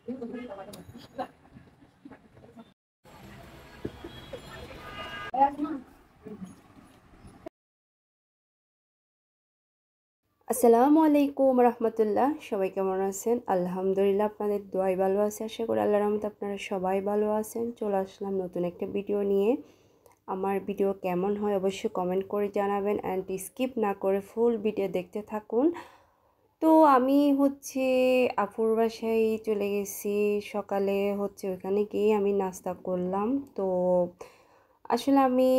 আসসালামু আলাইকুম রহমতুল্লাহ। সবাই কেমন আছেন? আলহামদুলিল্লাহ, আপনাদের দোয়াই ভালো আছে। আশা করি আল্লাহর রহমতে আপনারা সবাই ভালো আছেন। চলে আসলাম নতুন একটা ভিডিও নিয়ে। আমার ভিডিও কেমন হয় অবশ্যই কমেন্ট করে জানাবেন, অ্যান্ড স্কিপ না করে ফুল ভিডিও দেখতে থাকুন। তো আমি আপুর বাসায় চলে গেছি সকালে। ওইখানে গিয়ে আমি নাস্তা করলাম। তো আসলে আমি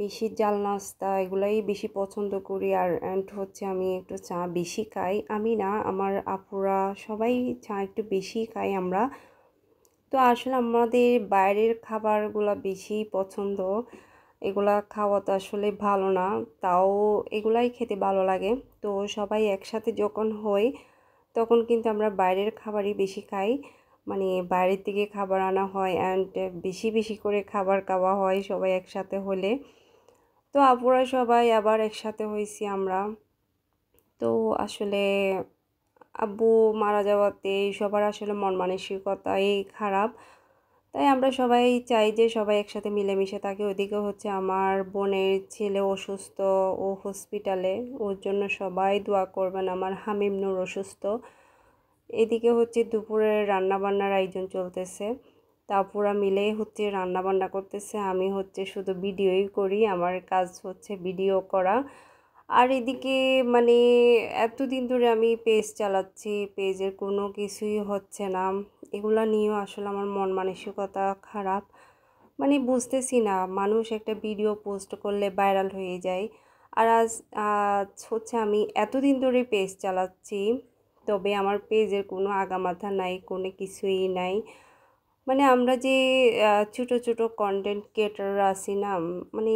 বেশি জাল নাস্তা এগুলাই বেশি পছন্দ করি। আর অ্যান্ড আমি একটু চা বেশি খাই। আমি না, আমার আপুরা সবাই চা একটু বেশি খাই আমরা। তো আসলে আমাদের বাইরের খাবারগুলো বেশি পছন্দ। এগুলা খাওয়া তো আসলে ভালো না, তাও এগুলাই খেতে ভালো লাগে। তো সবাই একসাথে যখন হই তখন কিন্তু আমরা বাইরের খাবারই বেশি খাই। মানে বাইরের থেকে খাবার আনা হয়, অ্যান্ড বেশি বেশি করে খাবার খাওয়া হয় সবাই একসাথে হলে। তো আপুরা সবাই আবার একসাথে হয়েছি আমরা। তো আসলে আব্বু মারা যাওয়াতে সবার আসলে মন মানসিকতাই খারাপ। তাই আমরা সবাই চাই যে সবাই একসাথে মিলেমিশে থাকি। ওইদিকে আমার বোনের ছেলে অসুস্থ, ও হসপিটালে। ওর জন্য সবাই দোয়া করবেন। আমার হামিম নূর অসুস্থ। এদিকে দুপুরের রান্নাবান্নার আয়োজন চলতেছে। তা আপুরা মিলে রান্নাবান্না করতেছে। আমি শুধু ভিডিওই করি, আমার কাজ ভিডিও করা। আর এদিকে মানে এতদিন ধরে আমি পেজ চালাচ্ছি, পেজের কোনো কিছুই হচ্ছে না। এগুলা নিয়েও আসলে আমার মন মানসিকতা খারাপ। মানে বুঝতেছি না, মানুষ একটা ভিডিও পোস্ট করলে ভাইরাল হয়ে যায়। আর আজ আজ আমি এতদিন ধরে পেজ চালাচ্ছি, তবে আমার পেজের কোনো আগামাথা নাই, কোনো কিছুই নাই। মানে আমরা যে ছোটো ছোটো কন্টেন্ট ক্রিয়েটাররা আছি না, মানে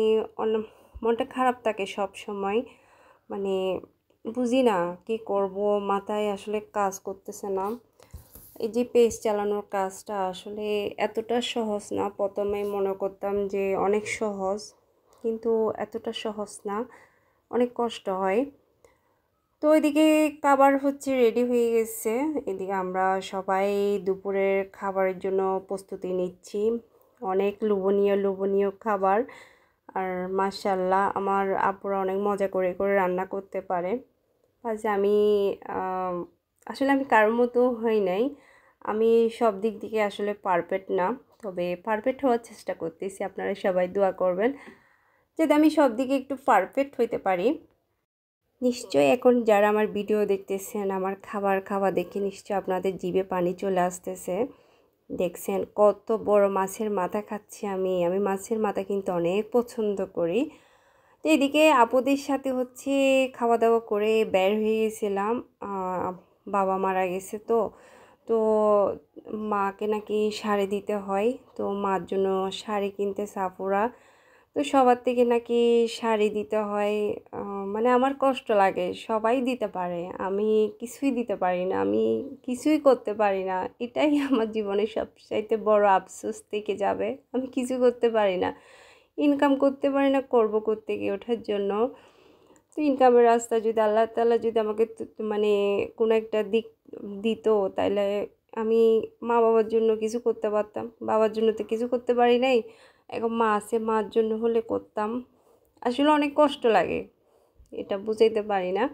মনটা খারাপ থাকে সব সময়। মানে বুঝি না কি করব, মাথায় আসলে কাজ করতেছে না। এই যে পেজ চালানোর কাজটা আসলে এতটা সহজ না। প্রথমে মনে করতাম যে অনেক সহজ, কিন্তু এতটা সহজ না, অনেক কষ্ট হয়। তো এদিকে খাবার রেডি হয়ে গেছে। এদিকে আমরা সবাই দুপুরের খাবারের জন্য প্রস্তুতি নিচ্ছি। অনেক লোভনীয় লোভনীয় খাবার। আর মাশাআল্লাহ, আমার আপুরা অনেক মজা করে করে রান্না করতে পারে। আজ আমি আসলে আমি কারোর মতো হই নাই। আমি সব দিক থেকে আসলে পারফেক্ট না, তবে পারফেক্ট হওয়ার চেষ্টা করতেছি। আপনারা সবাই দোয়া করবেন যাতে আমি সব দিকে একটু পারফেক্ট হইতে পারি। নিশ্চয়ই এখন যারা আমার ভিডিও দেখতেছেন, আমার খাবার খাওয়া দেখে নিশ্চয় আপনাদের জিভে পানি চলে আসতেছে। দেখছেন কত বড় মাছের মাথা খাচ্ছি আমি। আমি মাছের মাথা কিন্তু অনেক পছন্দ করি। তো এদিকে আপুদের সাথে খাওয়া দাওয়া করে বের হয়ে গেছিলাম। বাবা মারা গেছে, তো তো মাকে নাকি শাড়ি দিতে হয়। তো মার জন্য শাড়ি কিনতে আপুরা। তো সবার থেকে নাকি শাড়ি দিতে হয়। মানে আমার কষ্ট লাগে, সবাই দিতে পারে, আমি কিছুই দিতে পারি না, আমি কিছুই করতে পারি না। এটাই আমার জীবনের সবচাইতে বড় আফসোস থেকে যাবে। আমি কিছু করতে পারি না, ইনকাম করতে পারি না, করব করতে গিয়ে ওঠার জন্য। তো ইনকামের রাস্তা যদি আল্লাহ তাআলা যদি আমাকে মানে কোনো একটা দিক দিত, তাহলে আমি মা বাবার জন্য কিছু করতে পারতাম। বাবার জন্য তো কিছু করতে পারি নাই, এখন মা আছে, মার জন্য হলে করতাম। আসলে অনেক কষ্ট লাগে, এটা বুঝাইতে পারি না।